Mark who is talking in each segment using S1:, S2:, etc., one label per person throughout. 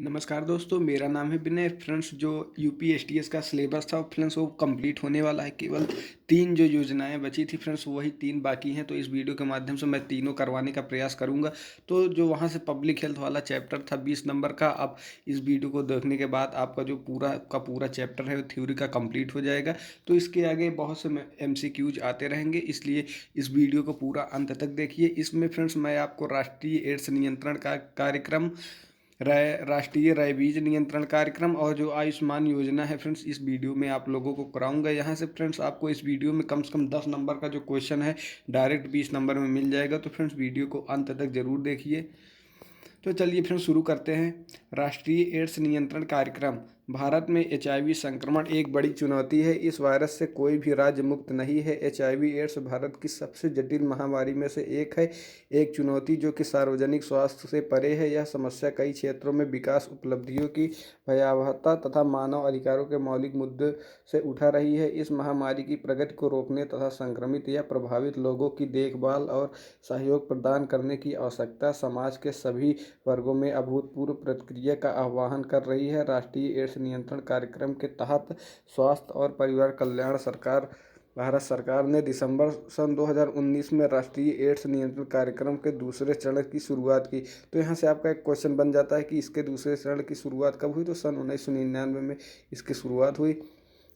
S1: नमस्कार दोस्तों, मेरा नाम है विनय। फ्रेंड्स, जो यूपीएसटीएस का सिलेबस था फ्रेंड्स वो कंप्लीट होने वाला है। केवल 3 जो योजनाएं बची थी फ्रेंड्स, वही 3 बाकी हैं। तो इस वीडियो के माध्यम से मैं तीनों करवाने का प्रयास करूंगा। तो जो वहां से पब्लिक हेल्थ वाला चैप्टर था 20 नंबर का, अब इस वीडियो को देखने के बाद आपका जो पूरा चैप्टर है वो थ्योरी का कंप्लीट हो जाएगा। तो इसके आगे बहुत से एमसीक्यूज आते रहेंगे, इसलिए इस वीडियो को पूरा अंत तक देखिए। इसमें फ्रेंड्स मैं आपको राष्ट्रीय एड्स नियंत्रण का कार्यक्रम, राष्ट्रीय रेबीज नियंत्रण कार्यक्रम और जो आयुष्मान योजना है फ्रेंड्स, इस वीडियो में आप लोगों को कराऊंगा। यहाँ से फ्रेंड्स आपको इस वीडियो में कम से कम 10 नंबर का जो क्वेश्चन है डायरेक्ट 20 नंबर में मिल जाएगा। तो फ्रेंड्स वीडियो को अंत तक जरूर देखिए। तो चलिए फ्रेंड्स शुरू करते हैं। राष्ट्रीय एड्स नियंत्रण कार्यक्रम। भारत में एचआईवी संक्रमण एक बड़ी चुनौती है। इस वायरस से कोई भी राज्य मुक्त नहीं है। एचआईवी एड्स भारत की सबसे जटिल महामारी में से एक है, एक चुनौती जो कि सार्वजनिक स्वास्थ्य से परे है। यह समस्या कई क्षेत्रों में विकास उपलब्धियों की भयावहता तथा मानव अधिकारों के मौलिक मुद्दे से उठा रही है। इस महामारी की प्रगति को रोकने तथा संक्रमित या प्रभावित लोगों की देखभाल और सहयोग प्रदान करने की आवश्यकता समाज के सभी वर्गों में अभूतपूर्व प्रतिक्रिया का आह्वान कर रही है। राष्ट्रीय एड्स नियंत्रण कार्यक्रम के तहत स्वास्थ्य और परिवार कल्याण सरकार, भारत सरकार ने दिसंबर सन 2019 में राष्ट्रीय एड्स नियंत्रण कार्यक्रम के दूसरे चरण की शुरुआत की। तो यहाँ से आपका एक क्वेश्चन बन जाता है कि इसके दूसरे चरण की शुरुआत कब हुई। तो सन 1999 में इसकी शुरुआत हुई।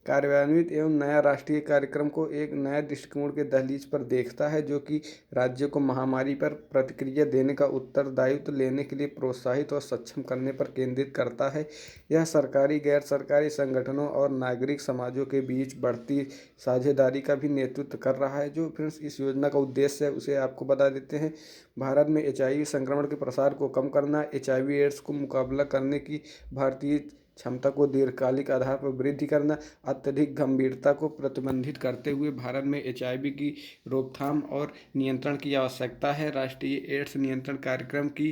S1: कार्यान्वित एवं नया राष्ट्रीय कार्यक्रम को एक नया दृष्टिकोण के दहलीज पर देखता है, जो कि राज्यों को महामारी पर प्रतिक्रिया देने का उत्तरदायित्व लेने के लिए प्रोत्साहित और सक्षम करने पर केंद्रित करता है। यह सरकारी, गैर सरकारी संगठनों और नागरिक समाजों के बीच बढ़ती साझेदारी का भी नेतृत्व कर रहा है। जो फ्रेंड्स इस योजना का उद्देश्य है उसे आपको बता देते हैं। भारत में एचआईवी संक्रमण के प्रसार को कम करना, एचआईवी एड्स को मुकाबला करने की भारतीय क्षमता को दीर्घकालिक आधार पर वृद्धि करना, अत्यधिक गंभीरता को प्रतिबंधित करते हुए भारत में एचआईवी की रोकथाम और नियंत्रण की आवश्यकता है। राष्ट्रीय एड्स नियंत्रण कार्यक्रम की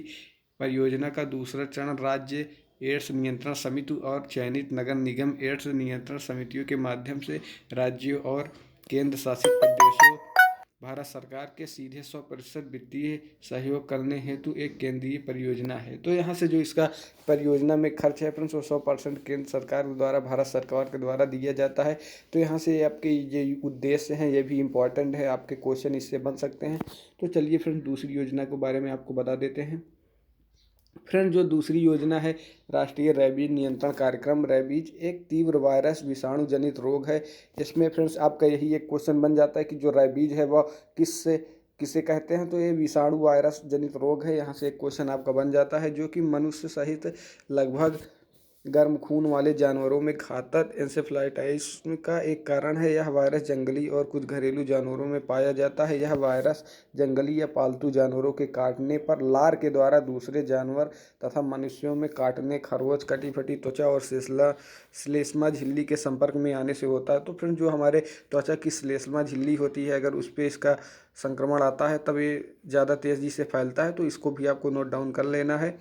S1: परियोजना का दूसरा चरण राज्य एड्स नियंत्रण समिति और चयनित नगर निगम एड्स नियंत्रण समितियों के माध्यम से राज्यों और केंद्र शासित प्रदेशों, भारत सरकार के सीधे 100% वित्तीय सहयोग करने हेतु एक केंद्रीय परियोजना है। तो यहाँ से जो इसका परियोजना में खर्च है फ्रेंड्स, वो 100% केंद्र सरकार द्वारा, भारत सरकार के द्वारा दिया जाता है। तो यहाँ से आपके ये उद्देश्य हैं, ये भी इम्पॉर्टेंट है, आपके क्वेश्चन इससे बन सकते हैं। तो चलिए फ्रेंड्स दूसरी योजना के बारे में आपको बता देते हैं। फ्रेंड, जो दूसरी योजना है राष्ट्रीय रेबीज नियंत्रण कार्यक्रम। रेबीज एक तीव्र वायरस विषाणु जनित रोग है। इसमें फ्रेंड्स आपका यही एक क्वेश्चन बन जाता है कि जो रेबीज है वह किससे किसे कहते हैं। तो ये विषाणु वायरस जनित रोग है। यहाँ से एक क्वेश्चन आपका बन जाता है, जो कि मनुष्य सहित लगभग गर्म खून वाले जानवरों में घातक एंसेफ्लाइटिस का एक कारण है। यह वायरस जंगली और कुछ घरेलू जानवरों में पाया जाता है। यह वायरस जंगली या पालतू जानवरों के काटने पर लार के द्वारा दूसरे जानवर तथा मनुष्यों में काटने, खरगोश, कटी फटी त्वचा और श्लेष्मा झिल्ली के संपर्क में आने से होता है। तो फ्रेंड, जो हमारे त्वचा की श्लेष्मा झिल्ली होती है, अगर उस पर इसका संक्रमण आता है तब ये ज़्यादा तेज़ी से फैलता है। तो इसको भी आपको नोट डाउन कर लेना है।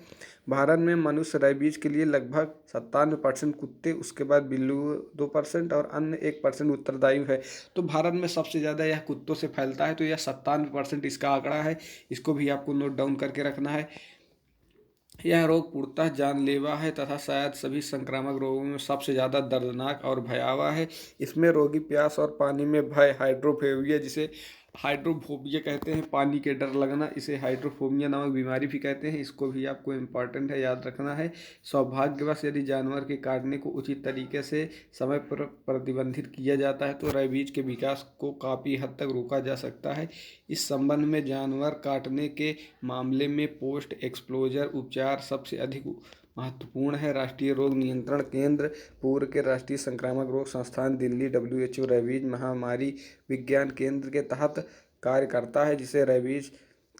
S1: भारत में मनुष्य रेबीज के लिए लगभग 97% कुत्ते, उसके बाद बिल्ली 2% और अन्य 1% उत्तरदायी है। तो भारत में सबसे ज़्यादा यह कुत्तों से फैलता है। तो यह 97% इसका आंकड़ा है, इसको भी आपको नोट डाउन करके रखना है। यह रोग पूर्णतः जानलेवा है तथा शायद सभी संक्रामक रोगों में सबसे ज़्यादा दर्दनाक और भयावह है। इसमें रोगी प्यास और पानी में भय, हाइड्रोफोबिया, जिसे हाइड्रोफोबिया कहते हैं, पानी के डर लगना, इसे हाइड्रोफोबिया नामक बीमारी भी कहते हैं। इसको भी आपको इम्पॉर्टेंट है, याद रखना है। सौभाग्यवश यदि जानवर के काटने को उचित तरीके से समय पर प्रतिबंधित किया जाता है तो रेबीज के विकास को काफ़ी हद तक रोका जा सकता है। इस संबंध में जानवर काटने के मामले में पोस्ट एक्सपोजर उपचार सबसे अधिक महत्वपूर्ण है। राष्ट्रीय रोग नियंत्रण केंद्र, पूर्व के राष्ट्रीय संक्रामक रोग संस्थान, दिल्ली, WHO रेबीज महामारी विज्ञान केंद्र के तहत कार्य करता है, जिसे रेबीज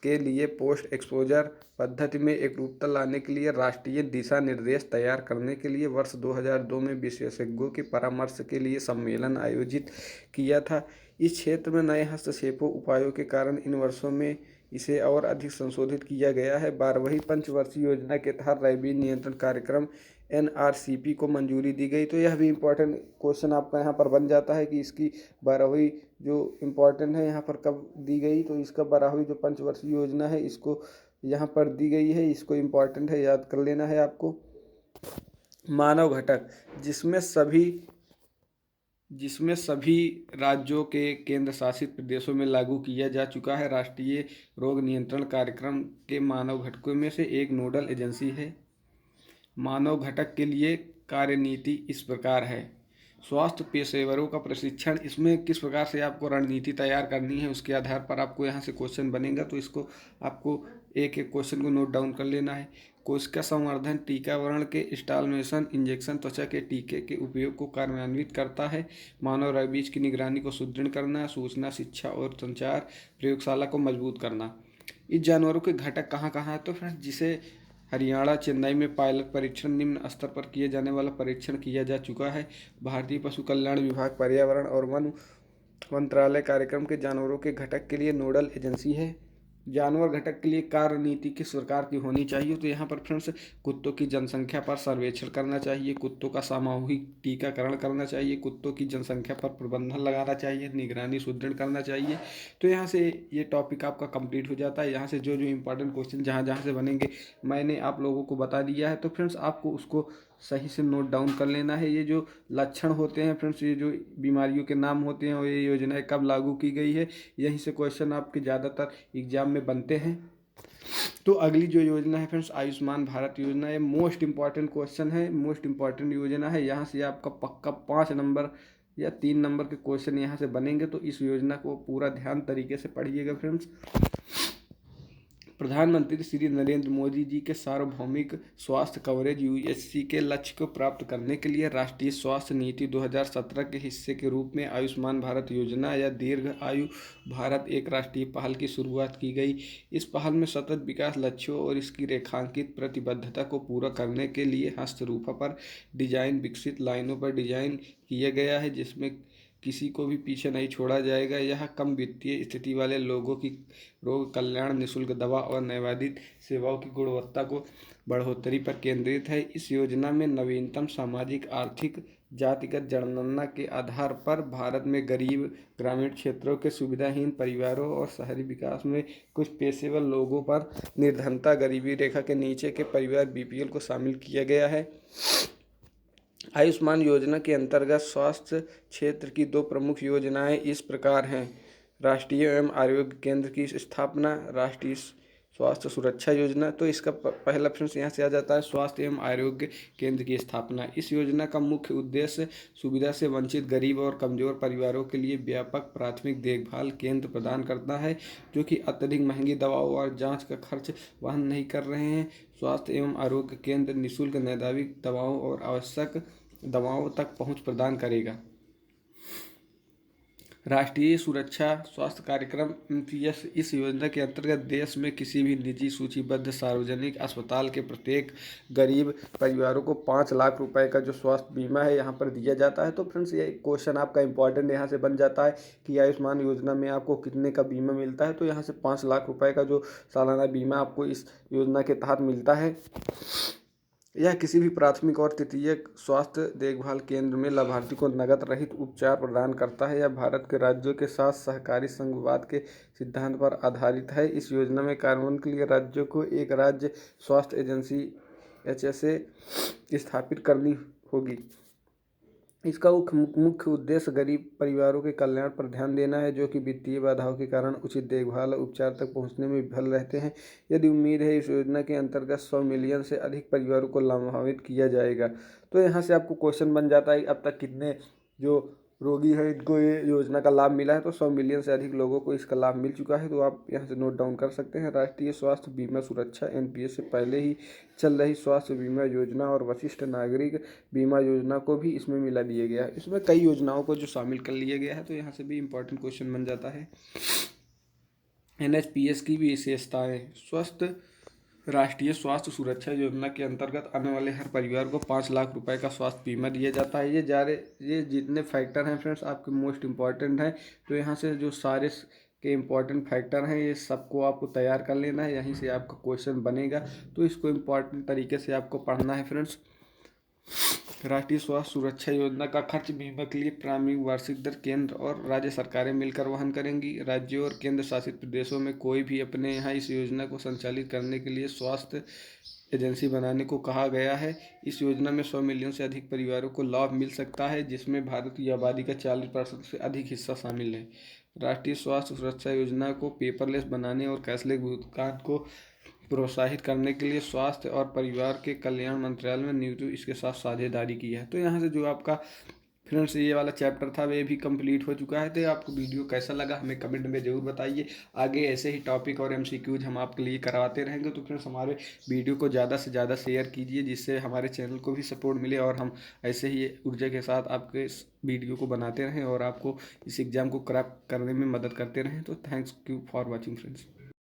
S1: के लिए पोस्ट एक्सपोजर पद्धति में एकरूपता लाने के लिए राष्ट्रीय दिशा निर्देश तैयार करने के लिए वर्ष 2002 में विशेषज्ञों के परामर्श के लिए सम्मेलन आयोजित किया था। इस क्षेत्र में नए हस्तक्षेपों उपायों के कारण इन वर्षों में इसे और अधिक संशोधित किया गया है। 12वीं पंचवर्षीय योजना के तहत रेबीज नियंत्रण कार्यक्रम NRCP को मंजूरी दी गई। तो यह भी इम्पोर्टेंट क्वेश्चन आपका यहाँ पर बन जाता है कि इसकी 12वीं जो इम्पोर्टेंट है यहाँ पर कब दी गई। तो इसका 12वीं जो पंचवर्षीय योजना है इसको यहाँ पर दी गई है, इसको इम्पोर्टेंट है, याद कर लेना है आपको। मानव घटक, जिसमें सभी जिसमें सभी राज्यों के केंद्र शासित प्रदेशों में लागू किया जा चुका है। राष्ट्रीय रोग नियंत्रण कार्यक्रम के मानव घटकों में से एक नोडल एजेंसी है। मानव घटक के लिए कार्यनीति इस प्रकार है। स्वास्थ्य पेशेवरों का प्रशिक्षण, इसमें किस प्रकार से आपको रणनीति तैयार करनी है उसके आधार पर आपको यहाँ से क्वेश्चन बनेगा, तो इसको आपको एक एक क्वेश्चन को नोट डाउन कर लेना है। कोशिका संवर्धन टीकाकरण के इंस्टॉलेशन, इंजेक्शन त्वचा के टीके के उपयोग को कार्यान्वित करता है। मानव रेबीज की निगरानी को सुदृढ़ करना, सूचना शिक्षा और संचार प्रयोगशाला को मजबूत करना। इस जानवरों के घटक कहाँ कहाँ है, तो फ्रेंड्स जिसे हरियाणा चेन्नई में पायलट परीक्षण निम्न स्तर पर किए जाने वाला परीक्षण किया जा चुका है। भारतीय पशु कल्याण विभाग पर्यावरण और वन मंत्रालय कार्यक्रम के जानवरों के घटक के लिए नोडल एजेंसी है। जानवर घटक के लिए कार्य नीति किस प्रकार की होनी चाहिए, तो यहाँ पर फ्रेंड्स कुत्तों की जनसंख्या पर सर्वेक्षण करना चाहिए, कुत्तों का सामूहिक टीकाकरण करना चाहिए, कुत्तों की जनसंख्या पर प्रबंधन लगाना चाहिए, निगरानी सुदृढ़ करना चाहिए। तो यहाँ से ये टॉपिक आपका कंप्लीट हो जाता है। यहाँ से जो जो इम्पोर्टेंट क्वेश्चन जहाँ जहाँ से बनेंगे मैंने आप लोगों को बता दिया है, तो फ्रेंड्स आपको उसको सही से नोट डाउन कर लेना है। ये जो लक्षण होते हैं फ्रेंड्स, ये जो बीमारियों के नाम होते हैं और ये योजनाएं कब लागू की गई है, यहीं से क्वेश्चन आपके ज़्यादातर एग्जाम में बनते हैं। तो अगली जो योजना है फ्रेंड्स, आयुष्मान भारत योजना है। मोस्ट इंपॉर्टेंट क्वेश्चन है, मोस्ट इंपॉर्टेंट योजना है। यहाँ से आपका पक्का 5 नंबर या 3 नंबर के क्वेश्चन यहाँ से बनेंगे, तो इस योजना को पूरा ध्यान तरीके से पढ़िएगा फ्रेंड्स। प्रधानमंत्री श्री नरेंद्र मोदी जी के सार्वभौमिक स्वास्थ्य कवरेज यूएचसी के लक्ष्य को प्राप्त करने के लिए राष्ट्रीय स्वास्थ्य नीति 2017 के हिस्से के रूप में आयुष्मान भारत योजना या दीर्घ आयु भारत एक राष्ट्रीय पहल की शुरुआत की गई। इस पहल में सतत विकास लक्ष्यों और इसकी रेखांकित प्रतिबद्धता को पूरा करने के लिए हस्तरूपा पर डिजाइन विकसित लाइनों पर डिजाइन किया गया है, जिसमें किसी को भी पीछे नहीं छोड़ा जाएगा। यह कम वित्तीय स्थिति वाले लोगों की रोग कल्याण, निःशुल्क दवा और नवोदित सेवाओं की गुणवत्ता को बढ़ोतरी पर केंद्रित है। इस योजना में नवीनतम सामाजिक आर्थिक जातिगत जनगणना के आधार पर भारत में गरीब, ग्रामीण क्षेत्रों के सुविधाहीन परिवारों और शहरी विकास में कुछ पेशेवर लोगों पर निर्धनता, गरीबी रेखा के नीचे के परिवार बीपीएल को शामिल किया गया है। आयुष्मान योजना के अंतर्गत स्वास्थ्य क्षेत्र की 2 प्रमुख योजनाएं इस प्रकार हैं। राष्ट्रीय एवं आरोग्य केंद्र की स्थापना, राष्ट्रीय स्वास्थ्य सुरक्षा योजना। तो इसका पहला फ्रेंड्स यहाँ से आ जाता है स्वास्थ्य एवं आरोग्य केंद्र की स्थापना। इस योजना का मुख्य उद्देश्य सुविधा से वंचित गरीब और कमजोर परिवारों के लिए व्यापक प्राथमिक देखभाल केंद्र प्रदान करता है, जो कि अत्यधिक महंगी दवाओं और जांच का खर्च वहन नहीं कर रहे हैं। स्वास्थ्य एवं आरोग्य केंद्र निःशुल्क नैदानिक दवाओं और आवश्यक दवाओं तक पहुंच प्रदान करेगा। राष्ट्रीय सुरक्षा स्वास्थ्य कार्यक्रम एनपीएस, इस योजना के अंतर्गत देश में किसी भी निजी सूचीबद्ध सार्वजनिक अस्पताल के प्रत्येक गरीब परिवारों को 5 लाख रुपए का जो स्वास्थ्य बीमा है यहाँ पर दिया जाता है। तो फ्रेंड्स ये क्वेश्चन आपका इंपॉर्टेंट यहाँ से बन जाता है कि आयुष्मान योजना में आपको कितने का बीमा मिलता है। तो यहाँ से 5 लाख रुपए का जो सालाना बीमा आपको इस योजना के तहत मिलता है। यह किसी भी प्राथमिक और तृतीयक स्वास्थ्य देखभाल केंद्र में लाभार्थी को नकद रहित उपचार प्रदान करता है। यह भारत के राज्यों के साथ सहकारी संघवाद के सिद्धांत पर आधारित है। इस योजना में कार्यान्वयन के लिए राज्यों को एक राज्य स्वास्थ्य एजेंसी एचएसए स्थापित करनी होगी। इसका मुख्य उद्देश्य गरीब परिवारों के कल्याण पर ध्यान देना है, जो कि वित्तीय बाधाओं के कारण उचित देखभाल और उपचार तक पहुंचने में विफल रहते हैं। यदि उम्मीद है इस योजना के अंतर्गत 100 मिलियन से अधिक परिवारों को लाभान्वित किया जाएगा। तो यहाँ से आपको क्वेश्चन बन जाता है अब तक कितने जो रोगी है इनको ये योजना का लाभ मिला है। तो 100 मिलियन से अधिक लोगों को इसका लाभ मिल चुका है। तो आप यहाँ से नोट डाउन कर सकते हैं। राष्ट्रीय स्वास्थ्य बीमा सुरक्षा एनपीएस से पहले ही चल रही स्वास्थ्य बीमा योजना और वरिष्ठ नागरिक बीमा योजना को भी इसमें मिला दिया गया है। इसमें कई योजनाओं को जो शामिल कर लिया गया है, तो यहाँ से भी इम्पोर्टेंट क्वेश्चन बन जाता है। एनएचपीएस की भी विशेषताएं, राष्ट्रीय स्वास्थ्य सुरक्षा योजना के अंतर्गत आने वाले हर परिवार को 5 लाख रुपए का स्वास्थ्य बीमा दिया जाता है। ये जितने फैक्टर हैं फ्रेंड्स आपके मोस्ट इम्पॉर्टेंट हैं। तो यहाँ से जो सारे के इम्पॉर्टेंट फैक्टर हैं ये सबको आपको तैयार कर लेना है, यहीं से आपका क्वेश्चन बनेगा। तो इसको इम्पॉर्टेंट तरीके से आपको पढ़ना है फ्रेंड्स। राष्ट्रीय स्वास्थ्य सुरक्षा योजना का खर्च बीमा के लिए प्रारंभिक वार्षिक दर केंद्र और राज्य सरकारें मिलकर वहन करेंगी। राज्यों और केंद्र शासित प्रदेशों में कोई भी अपने यहाँ इस योजना को संचालित करने के लिए स्वास्थ्य एजेंसी बनाने को कहा गया है। इस योजना में 100 मिलियन से अधिक परिवारों को लाभ मिल सकता है, जिसमें भारत की आबादी का 40% से अधिक हिस्सा शामिल है। राष्ट्रीय स्वास्थ्य सुरक्षा योजना को पेपरलेस बनाने और कैशलेस भुगतान को प्रोत्साहित करने के लिए स्वास्थ्य और परिवार के कल्याण मंत्रालय में न्यूटू इसके साथ साझेदारी की है। तो यहाँ से जो आपका फ्रेंड्स ये वाला चैप्टर था वे भी कंप्लीट हो चुका है। तो आपको वीडियो कैसा लगा हमें कमेंट में ज़रूर बताइए। आगे ऐसे ही टॉपिक और एमसीक्यूज हम आपके लिए करवाते रहेंगे। तो फ्रेंड्स हमारे वीडियो को ज़्यादा से ज़्यादा शेयर कीजिए, जिससे हमारे चैनल को भी सपोर्ट मिले और हम ऐसे ही ऊर्जा के साथ आपके इस वीडियो को बनाते रहें और आपको इस एग्ज़ाम को क्रैक करने में मदद करते रहें। तो thanks you for watching friends.